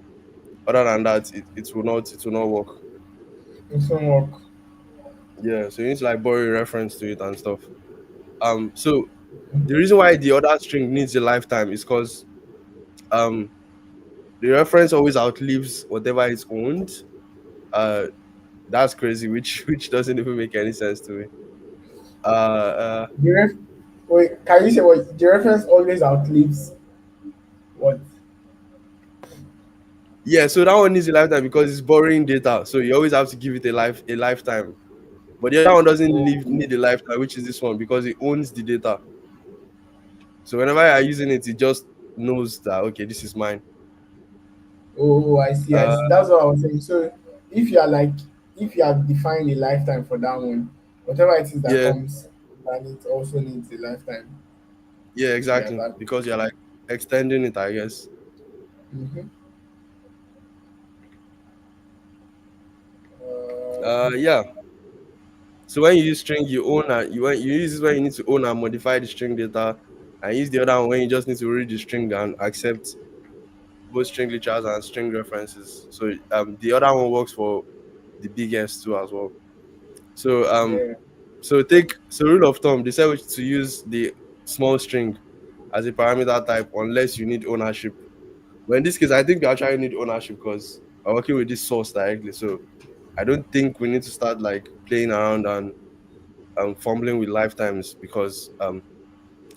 other than that, it will not work. It's some work. Yeah. So you need to like borrow a reference to it and stuff. So the reason why the other string needs a lifetime is because um the reference always outlives whatever it's owned. Uh that's crazy, which which doesn't even make any sense to me. Uh The ref, wait, can you say what the reference always outlives what? yeah, so that one needs a lifetime because it's borrowing data. So you always have to give it a lifetime. But the other one doesn't Oh, need a lifetime, which is this one because it owns the data. So whenever you're using it, it just knows that okay, this is mine. oh, I see, I Uh see. That's what I was saying. So if you are like, if you have defined a lifetime for that one, whatever it is that yeah, comes, and it also needs a lifetime. yeah, Yeah, exactly. that. Because you're like extending it, I guess. Mm-hmm. Yeah. So when you use string, you own and you use this when you need to own and modify the string data, and use the other one when you just need to read the string and accept both string literals and string references. So the other one works for the big S too as well. So Yeah, so rule of thumb, they say to use the small string as a parameter type unless you need ownership. But in this case, I think we actually need ownership because we're working with this source directly. So I don't think we need to start like playing around and fumbling with lifetimes because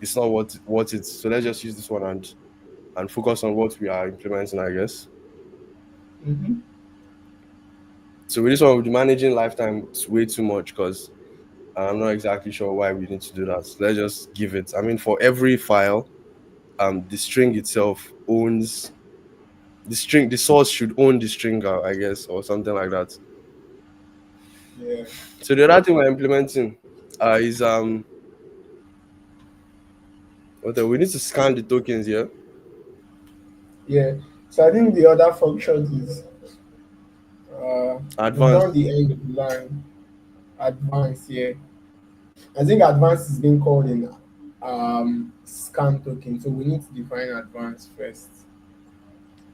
it's not what it's. So let's just use this one and focus on what we are implementing, I guess. mm-hmm. So with this one, we'll be managing lifetime way too much because I'm not exactly sure why we need to do that. So let's just give it. I mean, for every file, the string itself owns the string. The source should own the string, I guess, or something like that. Yeah, So the other thing we're implementing is we need to scan the tokens here. yeah. So I think the other function is we've done Advanced. the end of the line. Advanced, yeah. I think advanced is being called in scan token, so we need to define advanced first.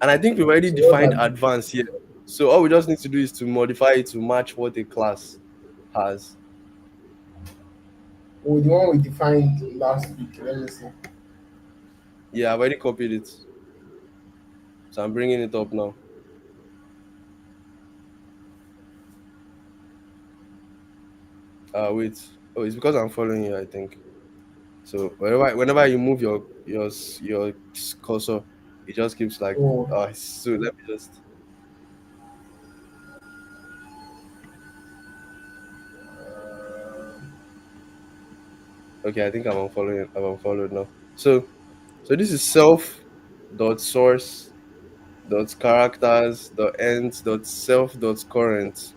And I think we've already So what's defined that? advanced here. So all we just need to do is to modify it to match what a class has. Oh, the one we defined last week. Let me see. Yeah, I've already copied it. So I'm bringing it up now. Wait. Oh, it's because I'm following you, I think. So whenever you move your cursor, it just keeps like Oh, so let me just okay, I think I'm unfollowed now. So this is self dot source dot characters dot ends dot self dot current.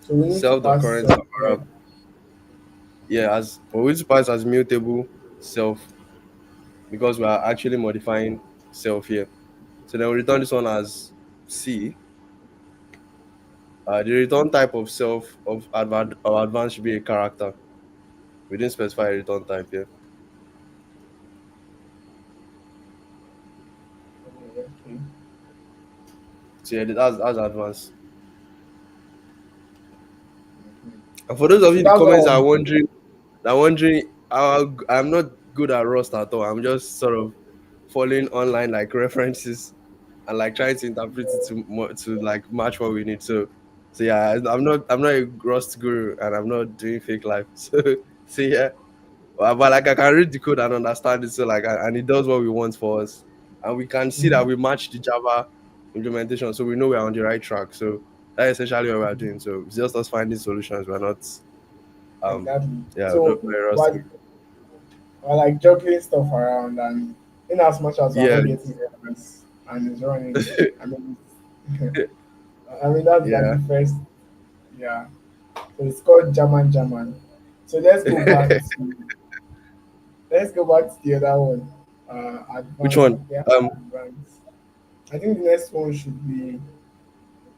so we need to Self dot pass current self here. yeah, as but we need to pass as mutable self because we are actually modifying self here. So then we return this one as C. The return type of self of advanced should be a character. We didn't specify a return type here. Okay. So yeah, that's advanced. And for those of you So in the that's comments that all. are wondering how I'm not good at Rust at all. I'm just sort of following online like references and like trying to interpret it to like match what we need. So yeah, I'm not a Rust guru and I'm not doing fake life. So yeah. But like I can read the code and understand it, so like and it does what we want for us, and we can see that Mhm. we match the Java implementation, so we know we're on the right track. So that's essentially what we're doing. So it's just us finding solutions. We're not um Exactly. yeah, So not very rusty. we're like juggling stuff around, and in as much as we're Yeah. not getting errors and it's running, I mean, I mean that's like Yeah. the first, yeah. So it's called German. So let's go back to the other one. Which Advanced. one? Yeah, Um, advanced. I think the next one should be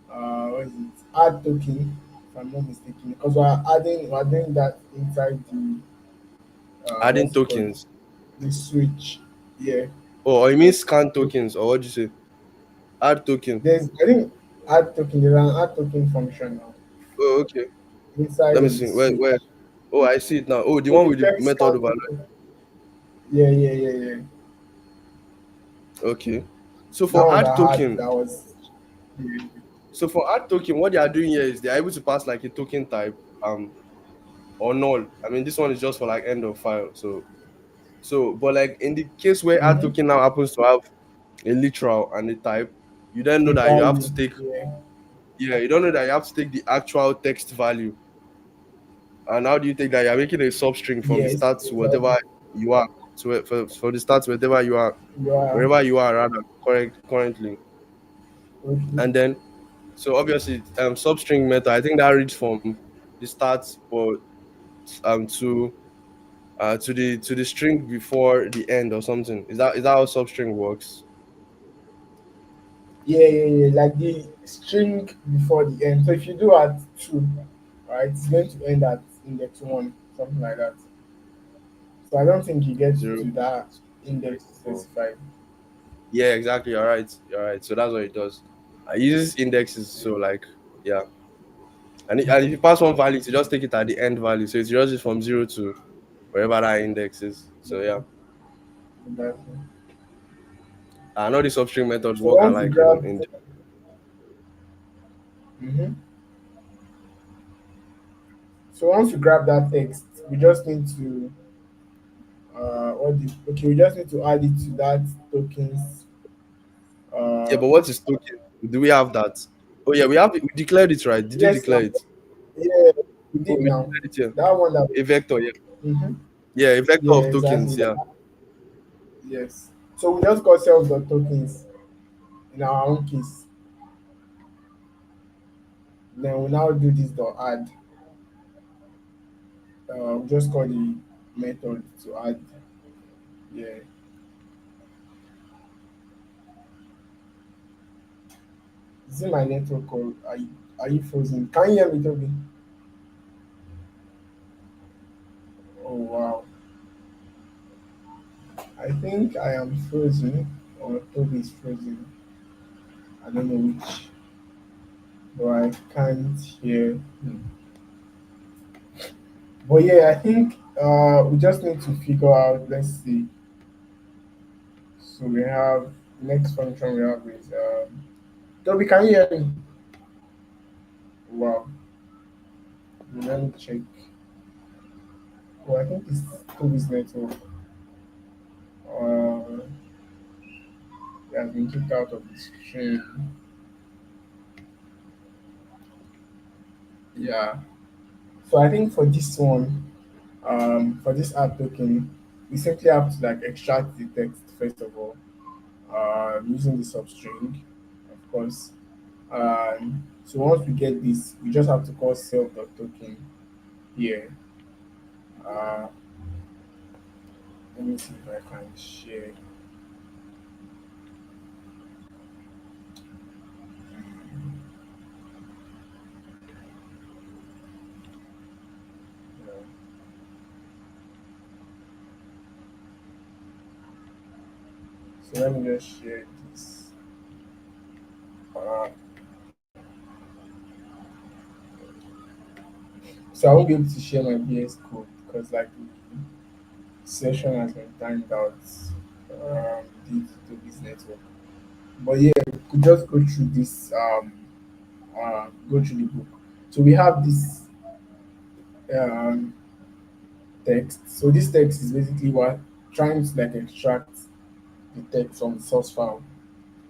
what is it? Add token, if I'm not mistaken, because we're doing that inside the adding what's it called? tokens. The switch. Yeah. Oh, or you mean scan tokens, or what do you say? Add token. There's I think add token. There's an add token function now Oh, okay. inside Let me of the see. Where? switch. Oh, I see it now. Oh, the So one you with the check method scan overload. token. Yeah. Okay. So That for one add that had token, that was yeah. so for add token, what they are doing here is they are able to pass like a token type, or null. I mean, this one is just for like end of file. So, but like in the case where add Mm-hmm. token now happens to have a literal and a type, you then know The that you have value. to take, Yeah. yeah, you don't know that you have to take the actual text value. And how do you take that? You're making a substring from the Yes, start to whatever exactly. you are, to for the start to whatever you are, You are wherever you are rather correct currently. okay. And then so obviously substring method, I think that reads from the start or to to the string before the end or something. Is that how substring works? Yeah. Like the string before the end. So if you do at two, right, it's going to end at index one, something like that. So I don't think you get Zero, to that index four. specified. Yeah, exactly. You're right. You're right. So that's what it does. It uses indexes. So like yeah, and if you pass one value, you just take it at the end value. So it's just from zero to wherever that index is. So yeah, Exactly. I know the substring methods So work once you alike grab, in mhm. So once you grab that text, we just need to okay, we just need to add it to that tokens. yeah. Uh, But what is token? Do we have that? Oh yeah, we have it. We declared it, right? Did you yes, now, declare it? yeah, we Oh, did we now. declared it here. That one that, A vector, yeah. mhm. Yeah, a vector Yeah, of exactly. tokens, yeah. Yes. So we just got self dot tokens in our own case. Then we now do this dot add. We just call the method to add. Yeah. Is it my network or are you frozen? Can you hear me, Toby? Oh wow. I think I am frozen or Toby is frozen. I don't know which, but I can't hear him. But yeah, I think we just need to figure out. Let's see. So we have next function we have is Toby. Can you hear me? Wow. Let me check. Oh, I think it's Toby's network. Uh, he has been kicked out of the stream. Yeah. So I think for this one, for this add token, we simply have to like extract the text first of all, using the substring, of course. So once we get this, we just have to call self.token here. Uh, Let me see if I can share. Uh, so let me just share this. Uh, so I won't be able to share my BS code because like the session has been timed out due to this network. But yeah, we could just go through this go through the book. So we have this um, text. So this text is basically what trying to like extract the text from the source file.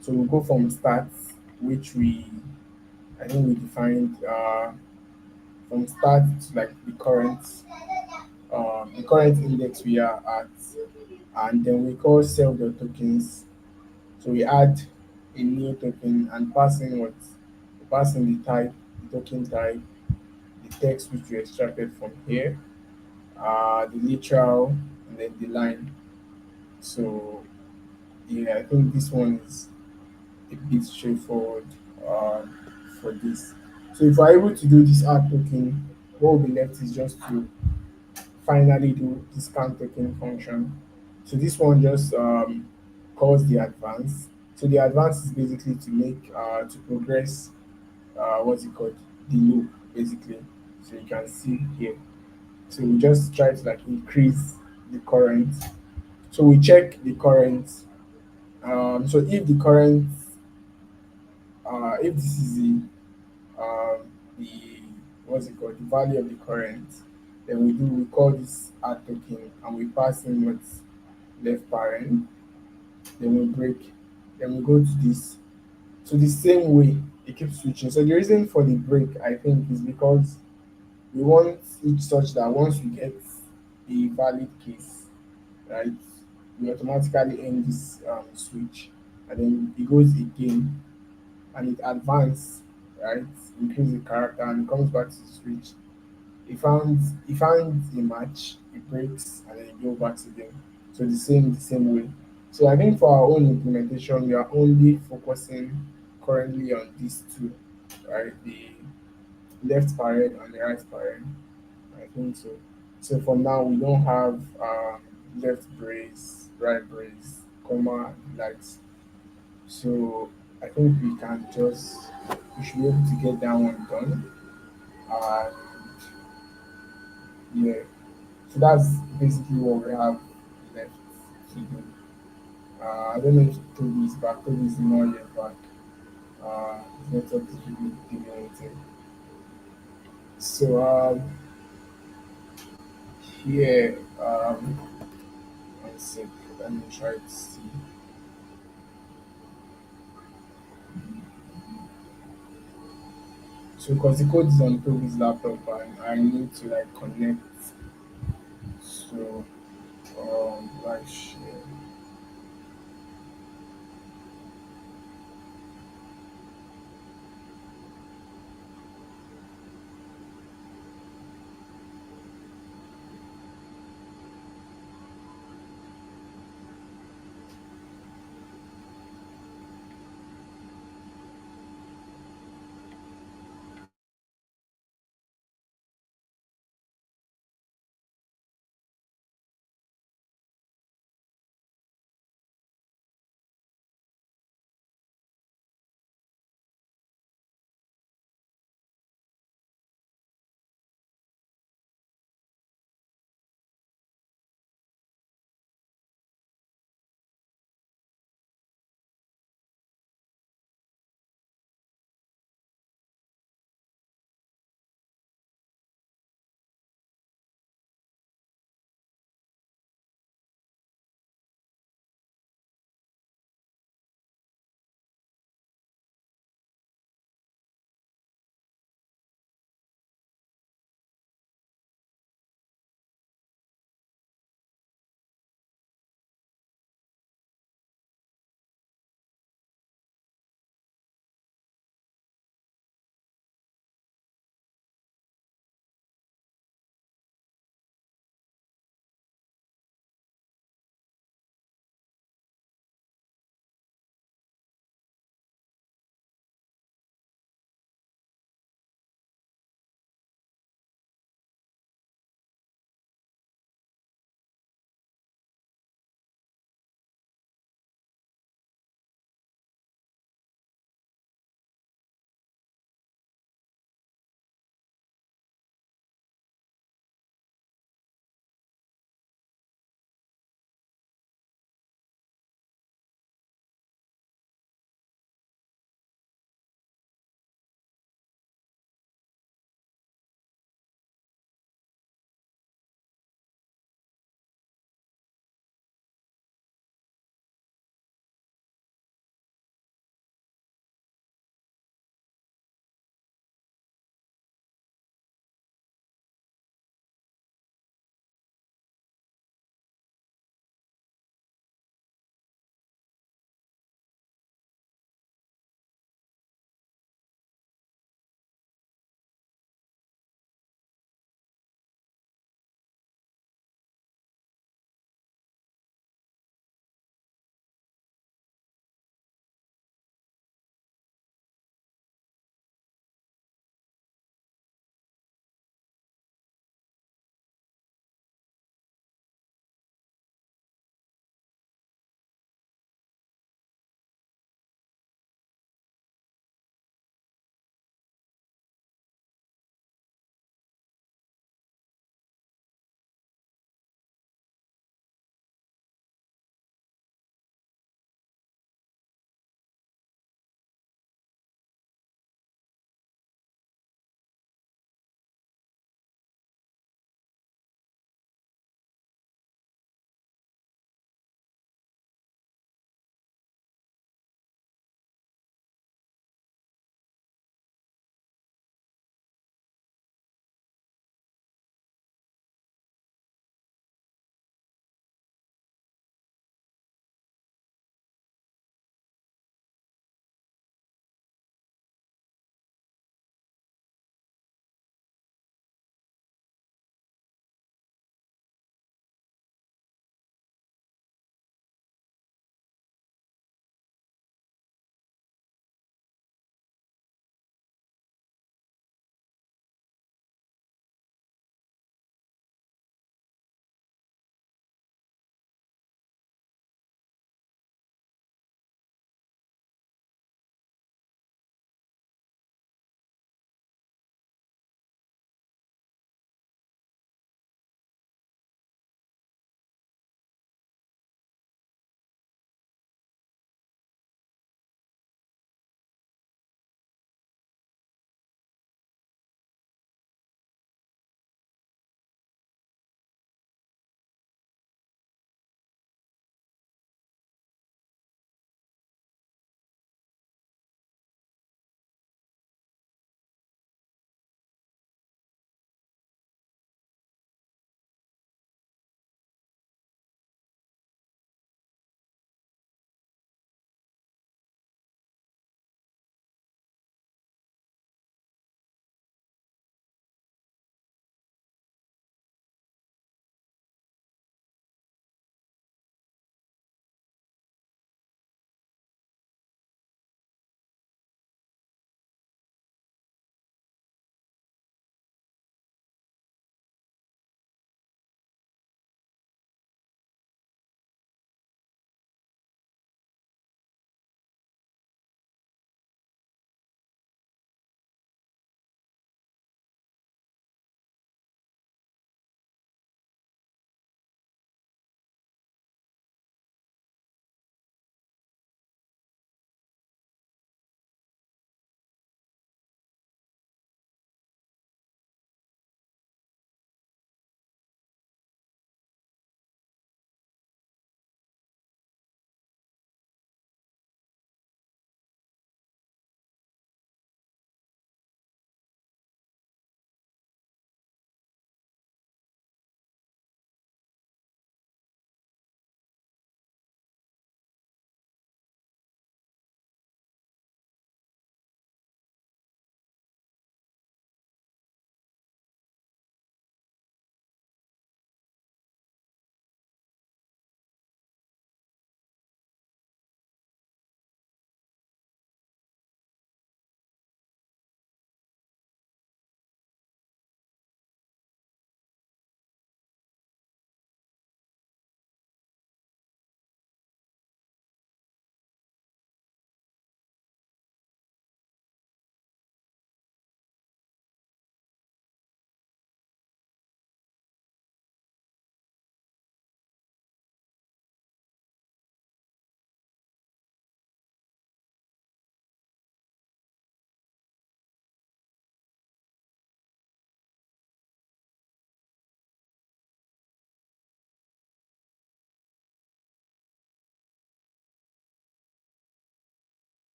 So we go from start, which we I think we defined from start to like the current index we are at, and then we call self the tokens. So we add a new token and passing the type, the token type, the text which we extracted from here, the literal, and then the line. So yeah, I think this one is a bit straightforward um, for this. So if we're able to do this add token, what will be left is just to finally do this count token function. So this one just calls the advance. So the advance is basically to make to progress what's it called, the loop basically. So you can see here. So we just try to like increase the current. So we check the current. So if this is the what's it called, the value of the current, then we call this add token and we pass in what's left parent, then we break, then we go to this. So the same way it keeps switching. So the reason for the break I think is because we want it such that once we get a valid case, right, we automatically end this switch, and then it goes again and it advances, right, increase the character and it comes back to the switch. He found a match, it breaks, and then it goes back again. So the same way. So I think for our own implementation, we are only focusing currently on these two, right? The left parent and the right parent. I think so. So for now, we don't have left brace, right brace, comma, lights. So I think we should be able to get that one done. And yeah, so that's basically what we have left to do. I don't know if Toby is back. Toby is not yet back. His network is really giving anything. So here, one sec. Let me try to see. So because the code is on Toby's laptop and I need to like connect. So like share.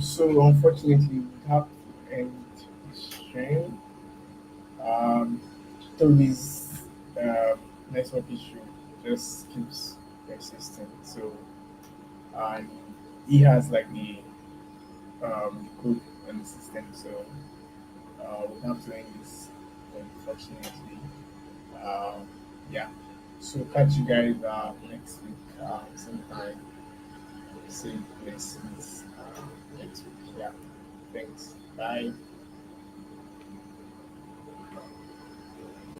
So unfortunately, we have to end the stream. Um, Toby's network issue just keeps persisting. So, and he has like the code on the system. So, we have to end this, unfortunately. Um, yeah. So, catch you guys next week, same time, same places next week. Yeah. Thanks. Bye.